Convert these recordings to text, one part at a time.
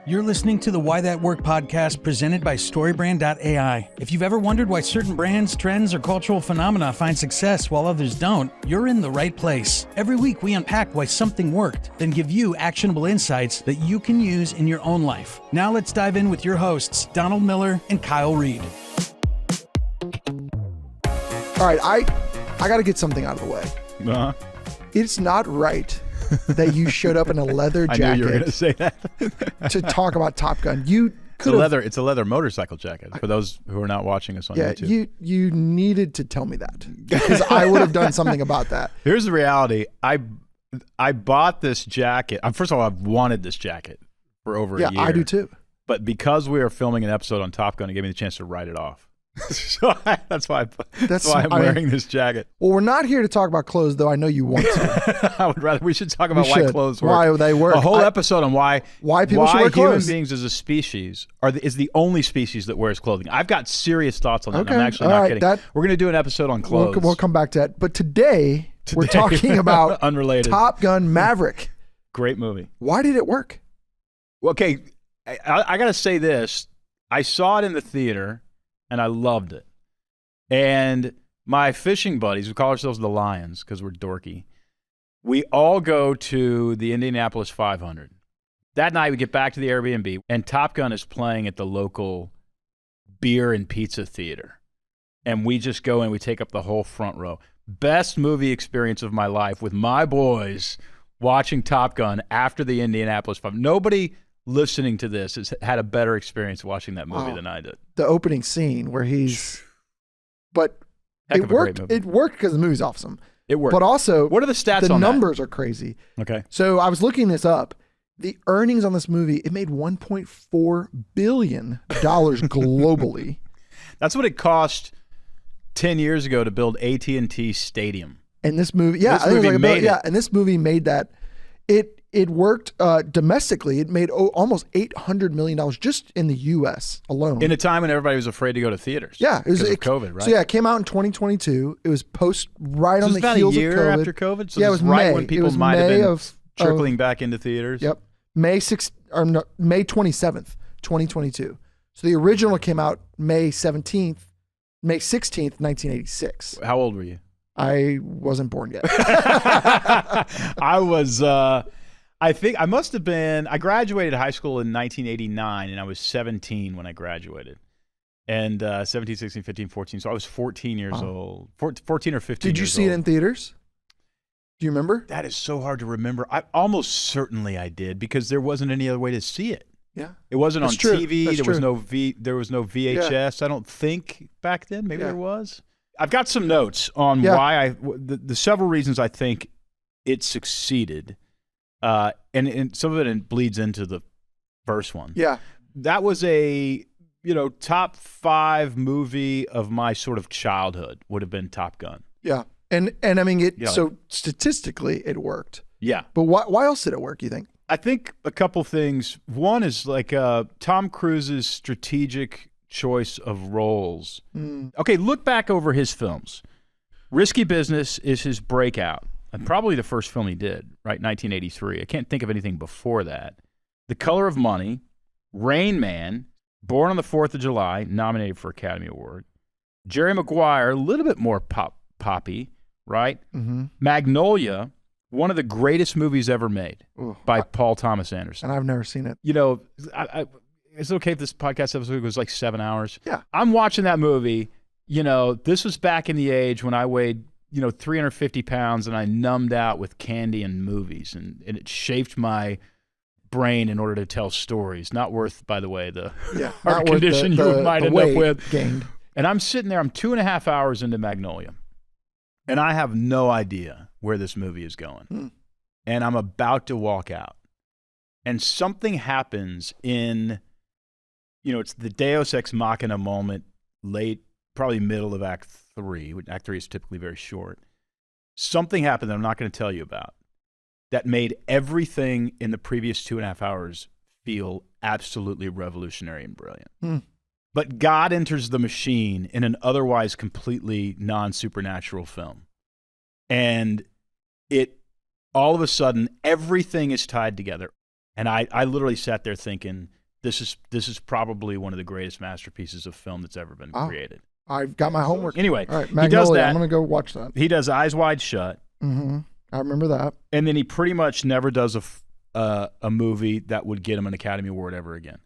You're listening to the Why That Work podcast presented by StoryBrand.ai. If you've ever wondered why certain brands, trends, or cultural phenomena find success while others don't, you're in the right place. Every week we unpack why something worked, then give you actionable insights that you can use in your own life. Now let's dive in with your hosts, Donald Miller and Kyle Reed. All right, I got to get something out of the way. Uh-huh. It's not right that you showed up in a leather jacket. I knew you were going to say that. to talk about Top Gun. You could have. It's a leather motorcycle jacket for those who are not watching us on YouTube. Yeah, you needed to tell me that because I would have done something about that. Here's the reality. I bought this jacket. First of all, I've wanted this jacket for over a year. Yeah, I do too. But because we are filming an episode on Top Gun, it gave me the chance to write it off. So that's why I'm wearing this jacket. Well, we're not here to talk about clothes, though I know you want to. We should talk about why clothes work. Why they work. A whole episode on why people should wear clothes. Human beings as a species is the only species that wears clothing. I've got serious thoughts on that. Okay. I'm actually not kidding. We're going to do an episode on clothes. We'll come back to that. But today we're talking about unrelated Top Gun Maverick. Great movie. Why did it work? Okay, I got to say this. I saw it in the theater, and I loved it. And my fishing buddies, we call ourselves the Lions because we're dorky, we all go to the Indianapolis 500. That night, we get back to the Airbnb, and Top Gun is playing at the local beer and pizza theater. And we just go and we take up the whole front row. Best movie experience of my life with my boys watching Top Gun after the Indianapolis 500. Nobody listening to this has had a better experience watching that movie than I did. The opening scene where he's... But it worked. It worked because the movie's awesome. It worked. But also, what are the stats on that? The numbers are crazy. Okay. So I was looking this up. The earnings on this movie, it made $1.4 billion globally. That's what it cost 10 years ago to build AT&T Stadium. And this movie, and this movie made that. It worked domestically. It made almost $800 million just in the U.S. alone. In a time when everybody was afraid to go to theaters. Yeah. Because of COVID, right? So yeah, it came out in 2022. It was right on the heels of COVID. It was about a year after COVID? So yeah, it was right May. when people might have been trickling back into theaters? Yep. May 27th, 2022. So the original came out May 16th, 1986. How old were you? I wasn't born yet. I was... I think I must have been, I graduated high school in 1989, and I was 17 when I graduated. And 17, 16, 15, 14. So I was 14 years old. 14 or 15 Did you see it in theaters? Do you remember? That is so hard to remember. Almost certainly I did, because there wasn't any other way to see it. Yeah. It wasn't on TV. There was no VHS. Yeah. I don't think back then. Maybe there was. I've got some notes on why the several reasons I think it succeeded. And some of it bleeds into the first one. Yeah. That was a, top 5 movie of my sort of childhood would have been Top Gun. Yeah. And I mean, so statistically it worked. Yeah. But why else did it work, you think? I think a couple things. One is like Tom Cruise's strategic choice of roles. Okay, look back over his films. Risky Business is his breakout. And probably the first film he did, right? 1983. I can't think of anything before that. The Color of Money, Rain Man, Born on the 4th of July, nominated for Academy Award. Jerry Maguire, a little bit more poppy, right? Mm-hmm. Magnolia, one of the greatest movies ever made by Paul Thomas Anderson. And I've never seen it. It's okay if this podcast episode goes like 7 hours. Yeah. I'm watching that movie. This was back in the age when I weighed 350 pounds, and I numbed out with candy and movies, and it shaped my brain in order to tell stories. Not worth, by the way, the heart condition you might end up with. Gained. And I'm sitting there, I'm 2.5 hours into Magnolia, and I have no idea where this movie is going. And I'm about to walk out, and something happens in, it's the Deus Ex Machina moment, late, probably middle of Act 3. Act 3 is typically very short. Something happened that I'm not going to tell you about that made everything in the previous 2.5 hours feel absolutely revolutionary and brilliant. But God enters the machine in an otherwise completely non-supernatural film. And all of a sudden, everything is tied together. And I literally sat there thinking, this is probably one of the greatest masterpieces of film that's ever been created. I've got my homework. Anyway, all right, he does that. I'm going to go watch that. He does Eyes Wide Shut. Mm-hmm. I remember that. And then he pretty much never does a movie that would get him an Academy Award ever again.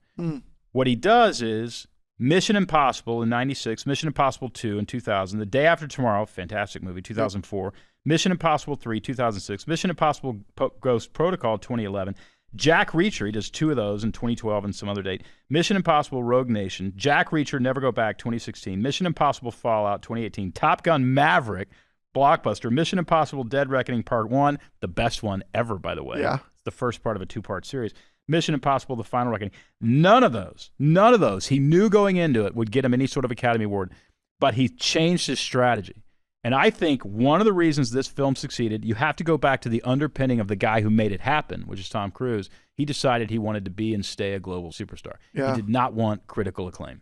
What he does is Mission Impossible in 96, Mission Impossible 2 in 2000, The Day After Tomorrow, fantastic movie, 2004, Mission Impossible 3, 2006, Mission Impossible Ghost Protocol 2011, Jack Reacher, he does 2 of those in 2012 and some other date, Mission Impossible Rogue Nation, Jack Reacher Never Go Back 2016, Mission Impossible Fallout 2018, Top Gun Maverick, blockbuster, Mission Impossible Dead Reckoning Part 1, the best one ever, by the way. Yeah. It's the first part of a 2-part series. Mission Impossible The Final Reckoning. None of those he knew going into it would get him any sort of Academy Award, but he changed his strategy. And I think one of the reasons this film succeeded, you have to go back to the underpinning of the guy who made it happen, which is Tom Cruise. He decided he wanted to be and stay a global superstar. Yeah. He did not want critical acclaim.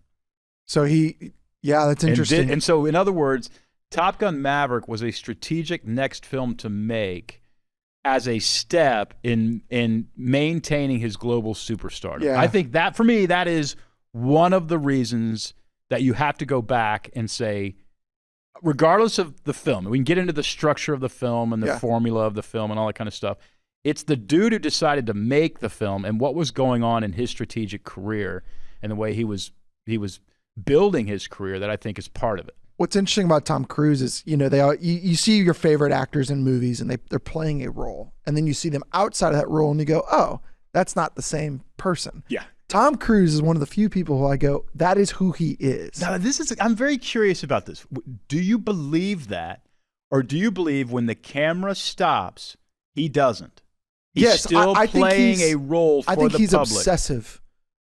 So that's interesting. And so, in other words, Top Gun Maverick was a strategic next film to make as a step in maintaining his global superstardom. Yeah. I think that, for me, that is one of the reasons that you have to go back and say, regardless of the film, we can get into the structure of the film and the formula of the film and all that kind of stuff. It's the dude who decided to make the film and what was going on in his strategic career and the way he was building his career that I think is part of it. What's interesting about Tom Cruise is, you see your favorite actors in movies and they're playing a role, and then you see them outside of that role and you go, oh, that's not the same person. Yeah. Tom Cruise is one of the few people who I go, that is who he is. Now, I'm very curious about this. Do you believe that, or do you believe when the camera stops, he doesn't? He's still playing a role for the public. I think he's obsessive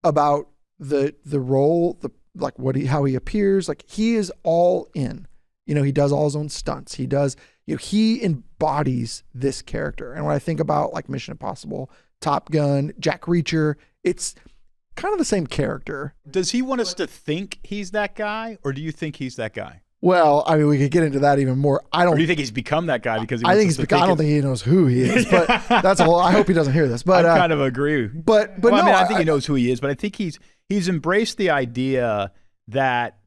about the role, how he appears. Like, he is all in. He does all his own stunts. He does, he embodies this character. And when I think about like Mission Impossible, Top Gun, Jack Reacher, it's kind of the same character. Does he want us to think he's that guy, or do you think he's that guy? Well, I mean, we could get into that even more. Or do you think he's become that guy because he I don't think he knows who he is, but that's a whole. I hope he doesn't hear this. But I kind of agree. But well, no, I think he knows who he is. But I think he's embraced the idea that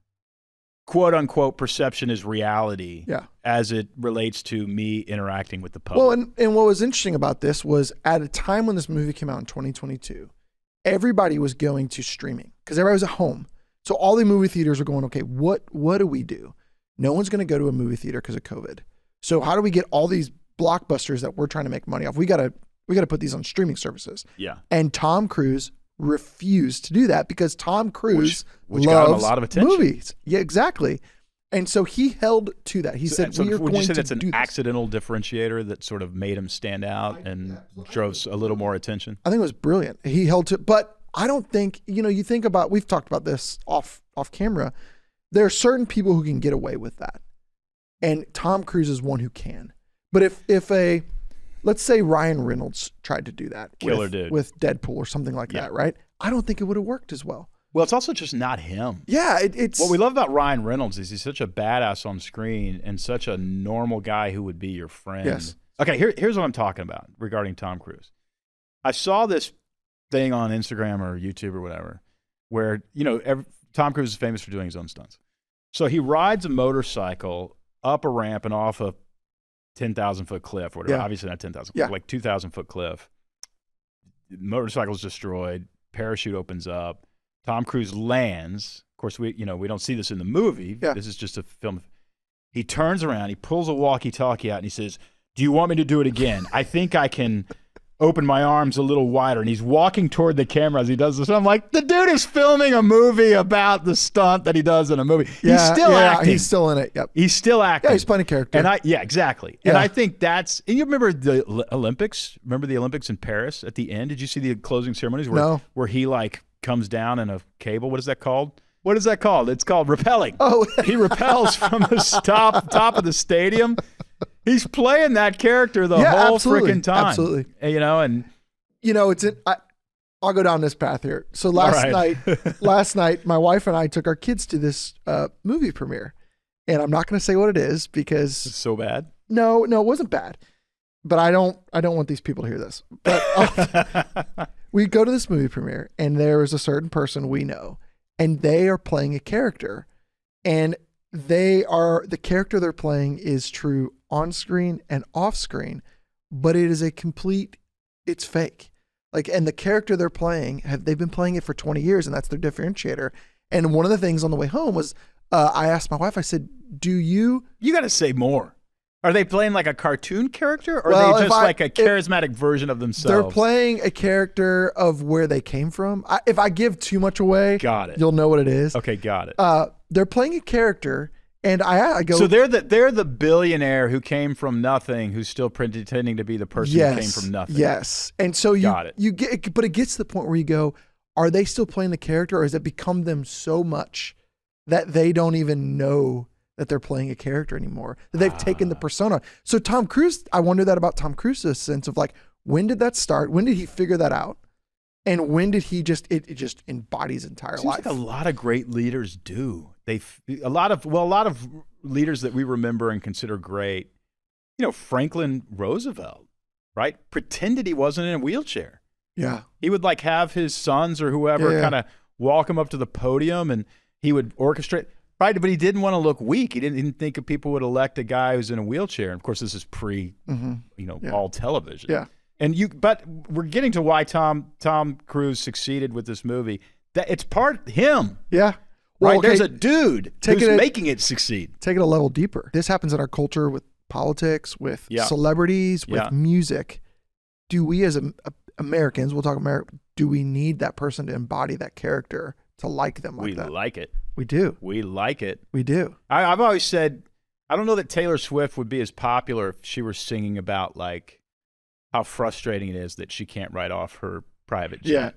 quote unquote perception is reality. Yeah. As it relates to me interacting with the public. Well, and what was interesting about this was at a time when this movie came out in 2022, everybody was going to streaming because everybody was at home. So all the movie theaters were going, okay, what do we do? No one's going to go to a movie theater because of COVID. So how do we get all these blockbusters that we're trying to make money off? We got to put these on streaming services. Yeah. And Tom Cruise refused to do that because Tom Cruise which loves got him a lot of attention. Movies. Yeah, exactly. And so he held to that. He said, "We are going to do this." Would you say that's an accidental differentiator that sort of made him stand out and drove a little more attention? I think it was brilliant. He held to, but I don't think, you think about, we've talked about this off camera. There are certain people who can get away with that. And Tom Cruise is one who can. But if let's say Ryan Reynolds tried to do that with Deadpool or something like that, right? I don't think it would have worked as well. Well, it's also just not him. Yeah, it's... What we love about Ryan Reynolds is he's such a badass on screen and such a normal guy who would be your friend. Yes. Okay, here's what I'm talking about regarding Tom Cruise. I saw this thing on Instagram or YouTube or whatever where, Tom Cruise is famous for doing his own stunts. So he rides a motorcycle up a ramp and off a 10,000-foot cliff or whatever. Yeah. Obviously not 10,000, like 2,000-foot cliff. The motorcycle's destroyed. Parachute opens up. Tom Cruise lands. Of course, we don't see this in the movie. Yeah. This is just a film. He turns around. He pulls a walkie-talkie out and he says, "Do you want me to do it again? I think I can open my arms a little wider." And he's walking toward the camera as he does this. And I'm like, the dude is filming a movie about the stunt that he does in a movie. Yeah, he's still acting. He's still in it. Yep. He's still acting. Yeah, he's playing a character. And exactly. Yeah. And I think and you remember the Olympics? Remember the Olympics in Paris at the end? Did you see the closing ceremonies where he comes down in a cable? What is that called? It's called rappelling. Oh, he rappels from the top of the stadium. He's playing that character the whole freaking time. Absolutely. I'll go down this path here. So last night, my wife and I took our kids to this movie premiere, and I'm not going to say what it is because it's so bad. No, it wasn't bad, but I don't want these people to hear this. But We go to this movie premiere, and there is a certain person we know, and they are playing a character, and the character they're playing is true on screen and off screen, but it is it's fake. Like, and the character they're playing, they've been playing it for 20 years, and that's their differentiator. And one of the things on the way home was, I asked my wife, I said, You got to say more. Are they playing like a cartoon character, or are they just like a charismatic version of themselves? They're playing a character of where they came from. If I give too much away, you'll know what it is. Okay, got it. They're playing a character, and I go. So they're the billionaire who came from nothing, who's still pretending to be the person who came from nothing. Yes, and so you get, but it gets to the point where you go, are they still playing the character, or has it become them so much that they don't even know that they're playing a character anymore, that they've taken the persona? So Tom Cruise, I wonder that about Tom Cruise's sense of like, when did that start? When did he figure that out? And when did he it just embodies entire Seems life? Like a lot of great leaders do. A lot of leaders that we remember and consider great. Franklin Roosevelt, right? Pretended he wasn't in a wheelchair. Yeah. He would like have his sons or whoever kind of walk him up to the podium, and he would orchestrate. Right, but he didn't want to look weak. He didn't think that people would elect a guy who's in a wheelchair. And of course, this is pre, all television. Yeah. But we're getting to why Tom Cruise succeeded with this movie. That it's part him. Yeah. Well, right. Okay. There's a dude who's making it succeed. Take it a level deeper. This happens in our culture with politics, with celebrities, with music. Do we as Americans, we'll talk America, do we need that person to embody that character, to like them like that? We like it. We do. We like it. We do. I've always said, I don't know that Taylor Swift would be as popular if she were singing about like how frustrating it is that she can't write off her private jet.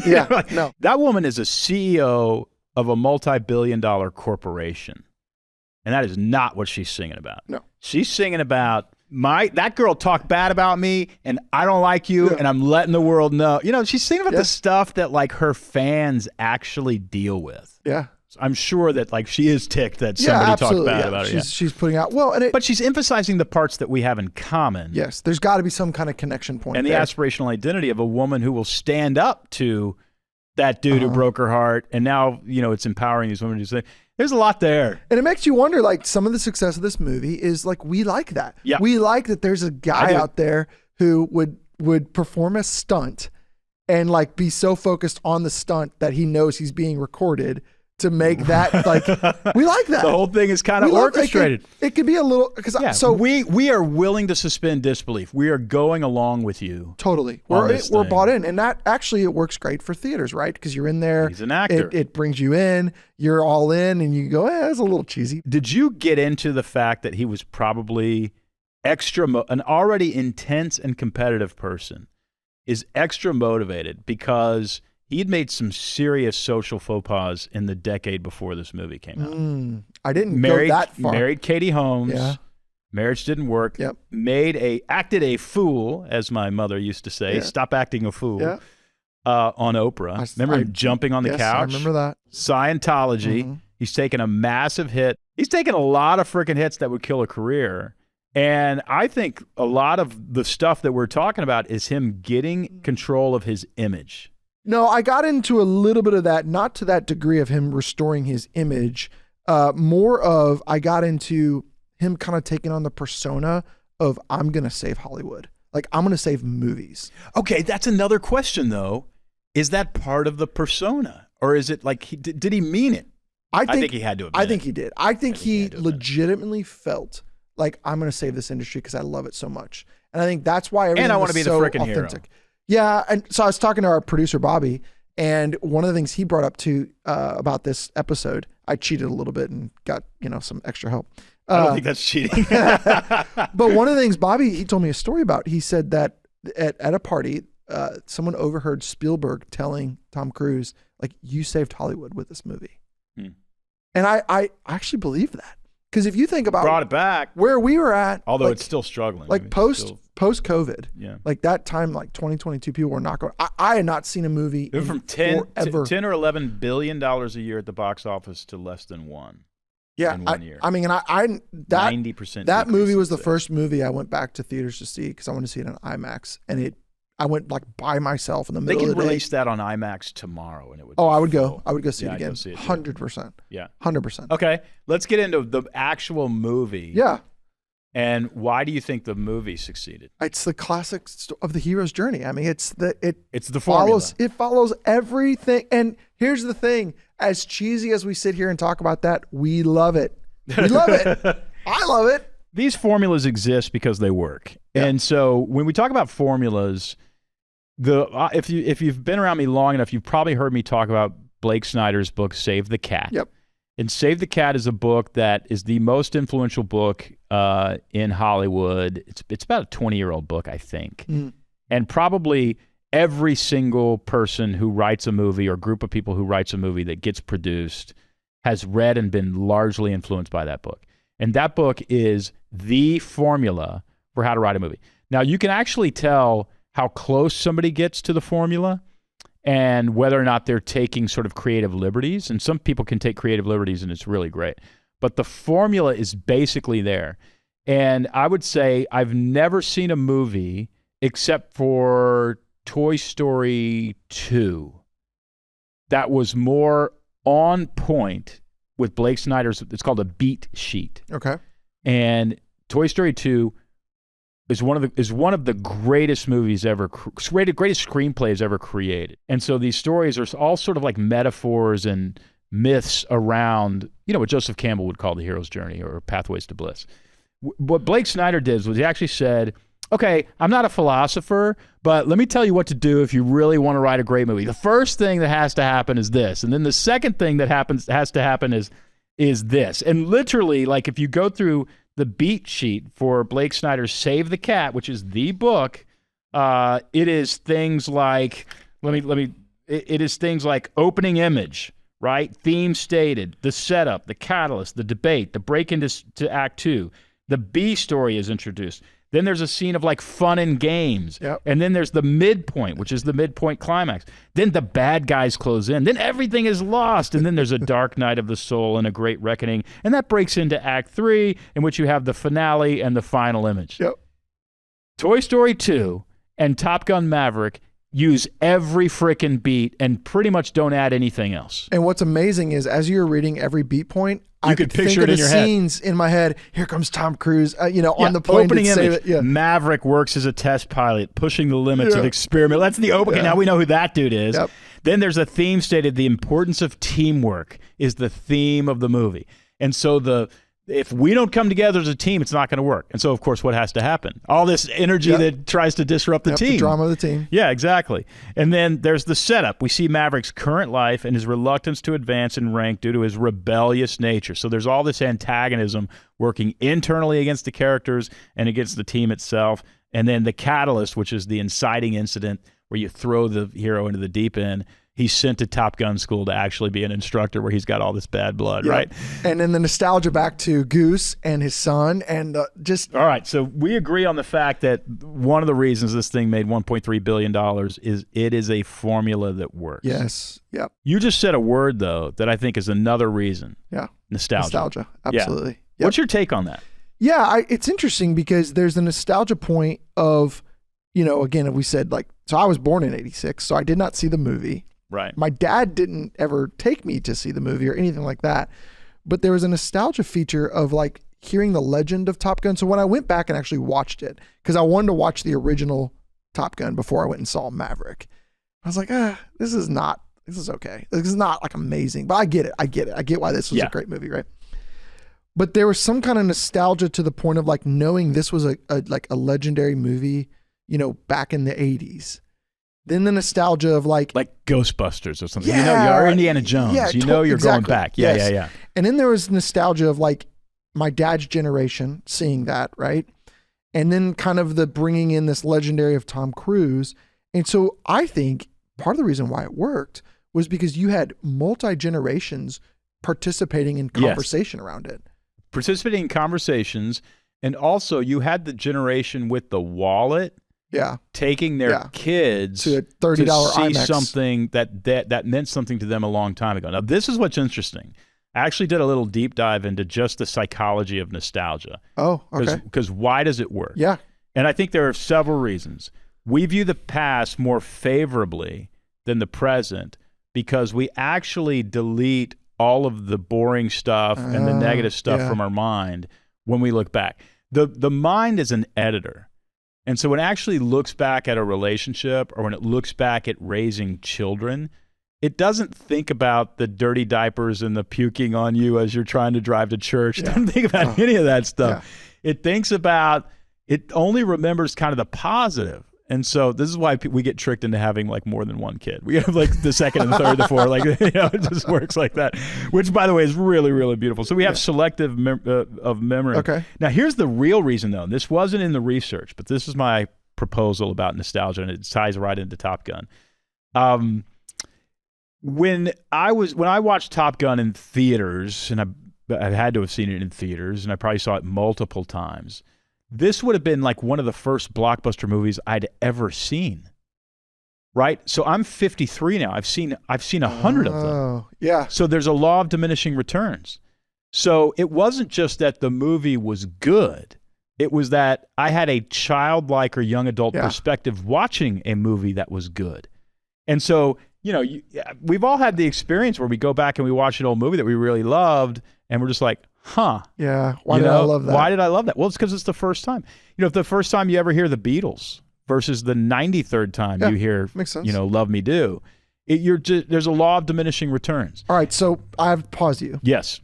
Yeah. No. That woman is a CEO of a multi-billion-dollar corporation, and that is not what she's singing about. No. She's singing about that girl talked bad about me, and I don't like you, and I'm letting the world know. She's singing about the stuff that like her fans actually deal with. Yeah. I'm sure that like she is ticked that somebody talked bad about her. She's putting out but she's emphasizing the parts that we have in common. Yes, there's got to be some kind of connection point. And the aspirational identity of a woman who will stand up to that dude who broke her heart, and now it's empowering these women to say. There's a lot there. And it makes you wonder, like, some of the success of this movie is like, we like that. Yeah. We like that there's a guy out there who would perform a stunt and like be so focused on the stunt that he knows he's being recorded to make that like, we like that. The whole thing is kind of orchestrated. It could be a little, so we are willing to suspend disbelief. We are going along with you. Totally. We're bought in. And that actually, it works great for theaters, right? Because you're in there. He's an actor. It brings you in. You're all in and you go, that's a little cheesy. Did you get into the fact that he was probably an already intense and competitive person is extra motivated because he had made some serious social faux pas in the decade before this movie came out. I didn't go that far. Married Katie Holmes. Yeah. Marriage didn't work. Yep. Acted a fool, as my mother used to say. Yeah. Stop acting a fool. Yeah. On Oprah. Remember him jumping on the couch? I remember that. Scientology. Mm-hmm. He's taken a massive hit. He's taken a lot of freaking hits that would kill a career. And I think a lot of the stuff that we're talking about is him getting control of his image. No, I got into a little bit of that, not to that degree of him restoring his image. More of I got into him kind of taking on the persona of I'm going to save Hollywood. Like, I'm going to save movies. Okay, that's another question, though. Is that part of the persona? Or is it like, did he mean it? I think he had to admit I think he did. I think he legitimately felt like, I'm going to save this industry because I love it so much. And I think that's why everything I want to be so the freaking authentic. hero. Yeah, and so I was talking to our producer, Bobby, and one of the things he brought up too about this episode, I cheated a little bit and got, some extra help. I don't think that's cheating. But one of the things he told me a story about, he said that at a party, someone overheard Spielberg telling Tom Cruise, like, you saved Hollywood with this movie. And I actually believe that. Because if you think about brought it back where we were at, although it's still struggling, like post COVID, like that time, like 2022, people were not going. I had not seen a movie from 10 or $11 billion a year at the box office to less than one. Yeah, in 1 year. I mean, that 90%. That movie was the first movie I went back to theaters to see because I wanted to see it in IMAX, and I went like by myself in the middle of the day. They can release that on IMAX tomorrow, and it would. Oh, be I would full. go. I would go see it again. Go see it 100%. Yeah. 100%. Okay, let's get into the actual movie. Yeah. And why do you think the movie succeeded? It's the classic of the hero's journey. I mean, it's the formula. It follows everything. And here's the thing: as cheesy as we sit here and talk about that, we love it. We love it. I love it. These formulas exist because they work. Yeah. And so when we talk about formulas, if you've been around me long enough, you've probably heard me talk about Blake Snyder's book Save the Cat. Yep. And Save the Cat is a book that is the most influential book in Hollywood. It's about a 20-year-old book, I think. Mm. And probably every single person who writes a movie or group of people who writes a movie that gets produced has read and been largely influenced by that book. And that book is the formula for how to write a movie. Now, you can actually tell how close somebody gets to the formula and whether or not they're taking sort of creative liberties. And some people can take creative liberties, and it's really great. But the formula is basically there. And I would say I've never seen a movie except for Toy Story 2 that was more on point with Blake Snyder's, it's called a beat sheet. Okay. And Toy Story 2 is one of the greatest movies ever, greatest screenplays ever created. And so these stories are all sort of like metaphors and myths around, what Joseph Campbell would call the hero's journey or pathways to bliss. What Blake Snyder did was he actually said, okay, I'm not a philosopher, but let me tell you what to do if you really want to write a great movie. The first thing that has to happen is this. And then the second thing that has to happen is this. And literally, like if you go through the beat sheet for Blake Snyder's Save the Cat, which is the book, it is things like, it is things like opening image, right? Theme stated, the setup, the catalyst, the debate, the break into Act 2. The B story is introduced. Then there's a scene of like fun and games. Yep. And then there's the midpoint, which is the midpoint climax. Then the bad guys close in. Then everything is lost. And then there's a dark night of the soul and a great reckoning. And that breaks into Act 3, in which you have the finale and the final image. Yep. Toy Story 2 and Top Gun Maverick use every frickin' beat and pretty much don't add anything else. And what's amazing is as you're reading every beat point, I could picture think it of in your the head. Scenes in my head. Here comes Tom Cruise, on the plane opening to save image. it. Yeah. Maverick works as a test pilot, pushing the limits of experiment. That's the opening. Yeah. Now we know who that dude is. Yep. Then there's a theme stated. The importance of teamwork is the theme of the movie. And so if we don't come together as a team, it's not going to work. And so, of course, what has to happen? All this energy that tries to disrupt the team. The drama of the team. Yeah, exactly. And then there's the setup. We see Maverick's current life and his reluctance to advance in rank due to his rebellious nature. So there's all this antagonism working internally against the characters and against the team itself. And then the catalyst, which is the inciting incident where you throw the hero into the deep end. He's sent to Top Gun school to actually be an instructor where he's got all this bad blood, right? And then the nostalgia back to Goose and his son and just... All right, so we agree on the fact that one of the reasons this thing made $1.3 billion is it is a formula that works. Yes, yep. You just said a word, though, that I think is another reason. Yeah. Nostalgia, absolutely. Yeah. Yep. What's your take on that? Yeah, it's interesting because there's the nostalgia point of, again, we said so I was born in 86, so I did not see the movie. Right. My dad didn't ever take me to see the movie or anything like that. But there was a nostalgia feature of hearing the legend of Top Gun. So when I went back and actually watched it, because I wanted to watch the original Top Gun before I went and saw Maverick, I was like, this is okay. This is not amazing, but I get it. I get why this was a great movie, right? But there was some kind of nostalgia to the point of knowing this was a legendary movie, back in the 80s. Then the nostalgia of like Ghostbusters or something. Or Indiana Jones. You're exactly. going back. Yeah. And then there was nostalgia of my dad's generation seeing that, right? And then kind of the bringing in this legendary of Tom Cruise. And so I think part of the reason why it worked was because you had multi-generations participating in conversation around it. Participating in conversations. And also you had the generation with the wallet. Yeah, taking their kids to a $30 see IMAX. Something that meant something to them a long time ago. Now, this is what's interesting. I actually did a little deep dive into just the psychology of nostalgia. Oh, okay. Because why does it work? Yeah. And I think there are several reasons. we view the past more favorably than the present because we actually delete all of the boring stuff and the negative stuff from our mind when we look back. The mind is an editor. And so when it actually looks back at a relationship or when it looks back at raising children, it doesn't think about the dirty diapers and the puking on you as you're trying to drive to church. It doesn't think about any of that stuff. It thinks about, it only remembers kind of the positive. And so this is why we get tricked into having like more than one kid. We have like the second and the third, the fourth, like, you know, it just works like that, which by the way is really, really beautiful. So we have selective of memory. Okay. Now here's the real reason though. This wasn't in the research, but this is my proposal about nostalgia, and it ties right into Top Gun. When I watched Top Gun in theaters, and I had to have seen it in theaters, and I probably saw it multiple times. This would have been like one of the first blockbuster movies I'd ever seen. Right? So I'm 53 now. I've seen 100 of them. Oh, yeah. So there's a law of diminishing returns. So it wasn't just that the movie was good. It was that I had a childlike or young adult perspective watching a movie that was good. And so, you know, we've all had the experience where we go back and we watch an old movie that we really loved, and we're just like, huh. Yeah. Why did I love that? Why did I love that? Well, it's because it's the first time. You know, if the first time you ever hear the Beatles versus the 93rd time you hear, makes sense. You know, Love Me Do, there's a law of diminishing returns. All right. So I have to pause you. Yes.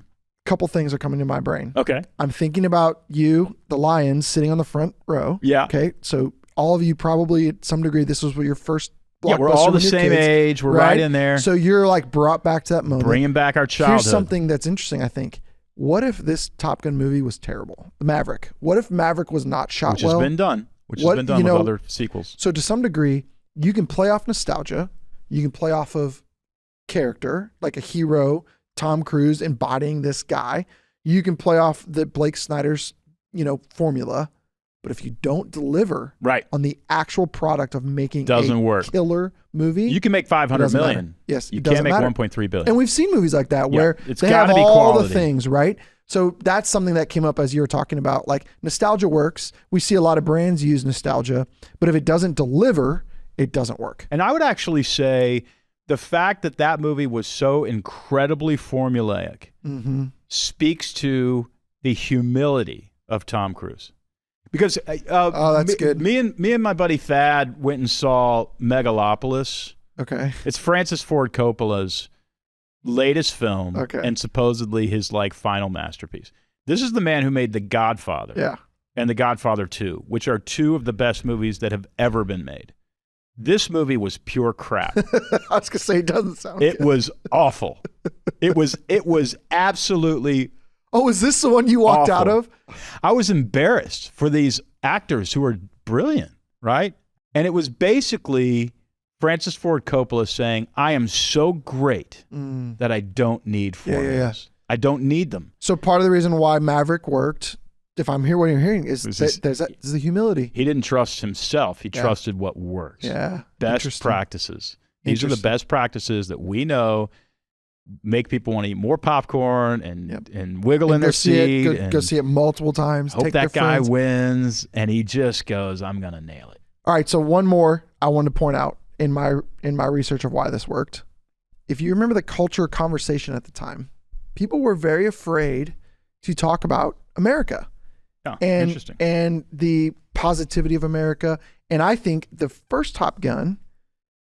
A couple things are coming to my brain. Okay. I'm thinking about you, the Lions, sitting on the front row. Yeah. Okay. So all of you probably at some degree, this was your first blockbuster. Yeah, we're all the same kids, age. We're right in there. So you're like brought back to that moment. Bringing back our childhood. Here's something that's interesting, I think. What if this Top Gun movie was terrible? The Maverick. What if Maverick was not shot Which well? has been done. Which has been done with other sequels. So to some degree, you can play off nostalgia. You can play off of character, like a hero, Tom Cruise embodying this guy. You can play off the Blake Snyder's, you know, formula. But if you don't deliver on the actual product of making a killer movie, you can make $500 million. Matter. Yes, you can't make $1.3 billion. And we've seen movies like that where they have all the things, right? So that's something that came up as you were talking about. Like nostalgia works. We see a lot of brands use nostalgia, but if it doesn't deliver, it doesn't work. And I would actually say the fact that that movie was so incredibly formulaic speaks to the humility of Tom Cruise. Because that's good. Me and my buddy Thad went and saw Megalopolis. Okay. It's Francis Ford Coppola's latest film and supposedly his like final masterpiece. This is the man who made The Godfather and The Godfather 2, which are two of the best movies that have ever been made. This movie was pure crap. I was gonna say it doesn't sound good. It was awful. It was absolutely Oh, is this the one you walked out of? I was embarrassed for these actors who are brilliant, right? And it was basically Francis Ford Coppola saying, I am so great that I don't need formulas. I don't need them. So part of the reason why Maverick worked, if I'm hearing what you're hearing, is there's the humility. He didn't trust himself. He trusted what works. Yeah. Best practices. These are the best practices that we know make people want to eat more popcorn and wiggle in their seat. Go see it multiple times. Hope that guy wins, and he just goes, I'm going to nail it. All right, so one more I want to point out in my research of why this worked. If you remember the culture conversation at the time, people were very afraid to talk about America and the positivity of America. And I think the first Top Gun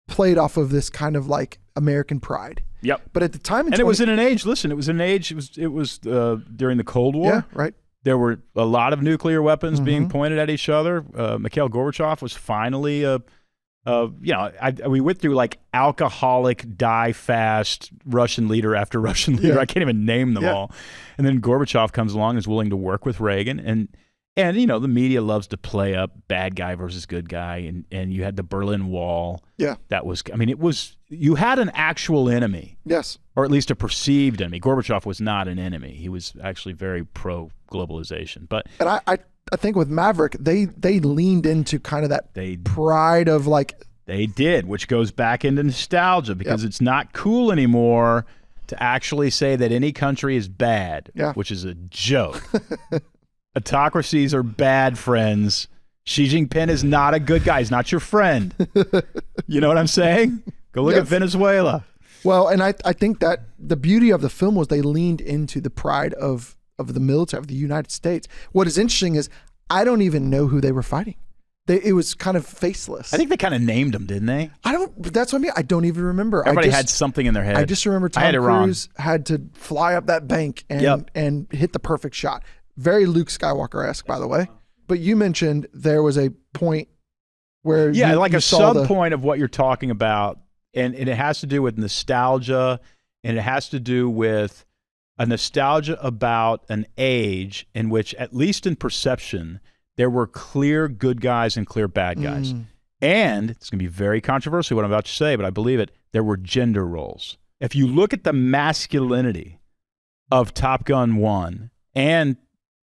played off of this kind of like American pride. Yep. But at the time, it was in an age. Listen, it was an age. It was during the Cold War. Yeah. Right. There were a lot of nuclear weapons being pointed at each other. Mikhail Gorbachev was finally we went through like alcoholic, die fast Russian leader after Russian leader. I can't even name them all. And then Gorbachev comes along and is willing to work with Reagan. And you know, the media loves to play up bad guy versus good guy. And you had the Berlin Wall. Yeah. That was, I mean, you had an actual enemy. Yes. Or at least a perceived enemy. Gorbachev was not an enemy. He was actually very pro-globalization. And I think with Maverick, they leaned into kind of that pride of like. They did, which goes back into nostalgia because it's not cool anymore to actually say that any country is bad, which is a joke. Autocracies are bad, friends. Xi Jinping is not a good guy. He's not your friend. You know what I'm saying? Go look at Venezuela. Well, and I think that the beauty of the film was they leaned into the pride of the military, of the United States. What is interesting is I don't even know who they were fighting. It was kind of faceless. I think they kind of named them, didn't they? That's what I mean. I don't even remember. Everybody had something in their head. I just remember Tom Cruise had to fly up that bank and hit the perfect shot. Very Luke Skywalker-esque, by the way. But you mentioned there was a point where like a sub point of what you're talking about, and it has to do with nostalgia, and it has to do with a nostalgia about an age in which, at least in perception, there were clear good guys and clear bad guys. And it's going to be very controversial what I'm about to say, but I believe it. There were gender roles. If you look at the masculinity of Top Gun 1 and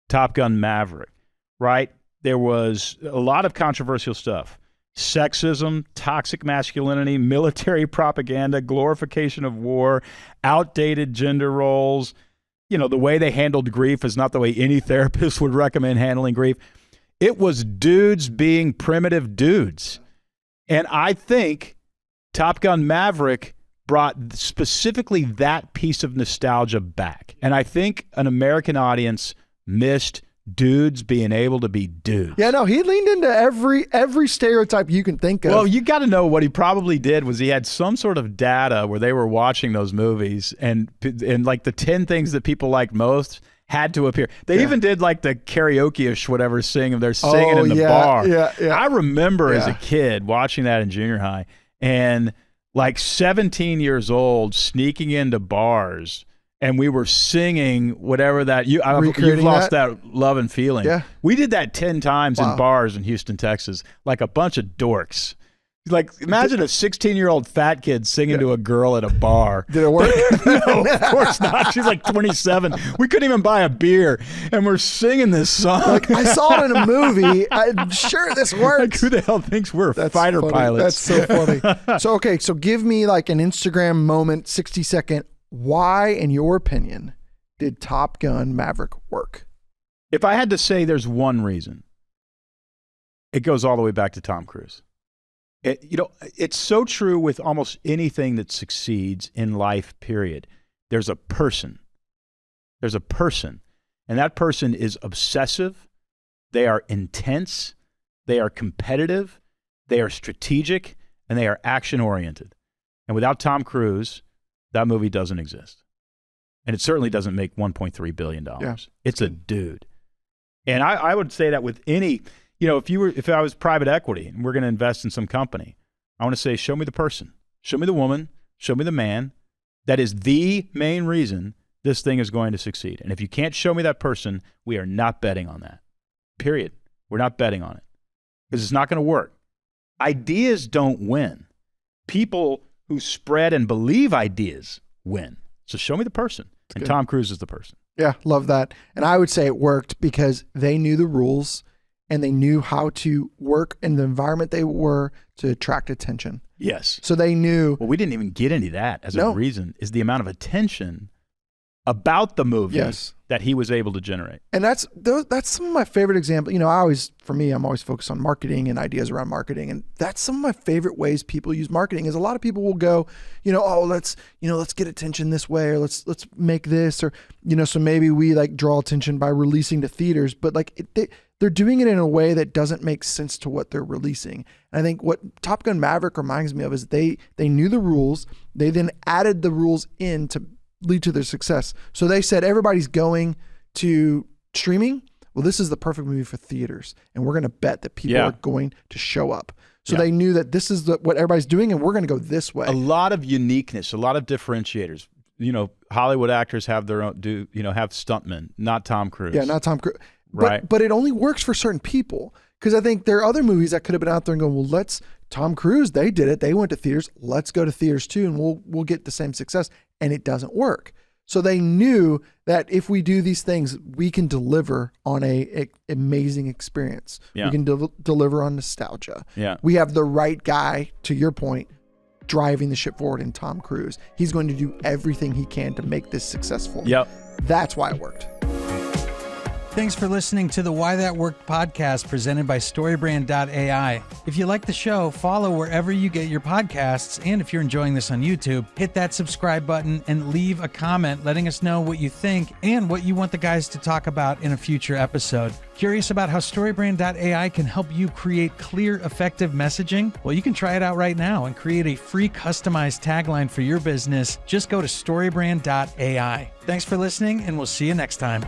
Top Gun Maverick, right? There was a lot of controversial stuff. Sexism, toxic masculinity, military propaganda, glorification of war, outdated gender roles. You know, the way they handled grief is not the way any therapist would recommend handling grief. It was dudes being primitive dudes. And I think Top Gun Maverick brought specifically that piece of nostalgia back. And I think an American audience missed dudes being able to be dudes. Yeah, no, he leaned into every stereotype you can think of. Well, you got to know what he probably did was he had some sort of data where they were watching those movies and like the 10 things that people liked most had to appear. They even did like the karaoke-ish whatever singing. They're singing in the bar. Yeah. I remember as a kid watching that in junior high and like 17 years old sneaking into bars and we were singing whatever that you've lost that love and feeling. Yeah. We did that 10 times in bars in Houston, Texas, like a bunch of dorks. Like, imagine a 16-year-old fat kid singing to a girl at a bar. Did it work? No, of course not. She's like 27. We couldn't even buy a beer, and we're singing this song. Like, I saw it in a movie. I'm sure this works. Like, who the hell thinks we're fighter pilots? That's so funny. So give me like an Instagram moment, 60-second. Why, in your opinion, did Top Gun Maverick work? If I had to say there's one reason, it goes all the way back to Tom Cruise. It's so true with almost anything that succeeds in life, period. There's a person. There's a person. And that person is obsessive. They are intense. They are competitive. They are strategic. And they are action-oriented. And without Tom Cruise, that movie doesn't exist. And it certainly doesn't make $1.3 billion. Yeah. It's a dude. And I would say that with any... if I was private equity and we're going to invest in some company, I want to say, show me the person, show me the woman, show me the man. That is the main reason this thing is going to succeed. And if you can't show me that person, we are not betting on that. Period. We're not betting on it because it's not going to work. Ideas don't win. People who spread and believe ideas win. So show me the person. And Tom Cruise is the person. Yeah, love that. And I would say it worked because they knew the rules. And they knew how to work in the environment they were to attract attention. Yes. So they knew. Well, we didn't even get into that as a reason, is the amount of attention about the movie that he was able to generate. And that's some of my favorite examples. I'm always focused on marketing and ideas around marketing. And that's some of my favorite ways people use marketing is a lot of people will go, let's get attention this way, or let's make this, or, so maybe we like draw attention by releasing to theaters, but like they're doing it in a way that doesn't make sense to what they're releasing. And I think what Top Gun Maverick reminds me of is they knew the rules. They then added the rules in to lead to their success. So they said, everybody's going to streaming. Well, this is the perfect movie for theaters. And we're going to bet that people are going to show up. So they knew that this is what everybody's doing and we're going to go this way. A lot of uniqueness, a lot of differentiators. Hollywood actors have their own, have stuntmen, not Tom Cruise. Yeah, not Tom Cruise. Right. But it only works for certain people because I think there are other movies that could have been out there and going, well, Tom Cruise, they did it. They went to theaters. Let's go to theaters too. And we'll get the same success. And it doesn't work. So they knew that if we do these things, we can deliver on a amazing experience. Yeah. We can deliver on nostalgia. Yeah. We have the right guy, to your point, driving the ship forward in Tom Cruise. He's going to do everything he can to make this successful. Yep. That's why it worked. Thanks for listening to the Why That Worked podcast presented by StoryBrand.ai. If you like the show, follow wherever you get your podcasts. And if you're enjoying this on YouTube, hit that subscribe button and leave a comment letting us know what you think and what you want the guys to talk about in a future episode. Curious about how StoryBrand.ai can help you create clear, effective messaging? Well, you can try it out right now and create a free customized tagline for your business. Just go to StoryBrand.ai. Thanks for listening, and we'll see you next time.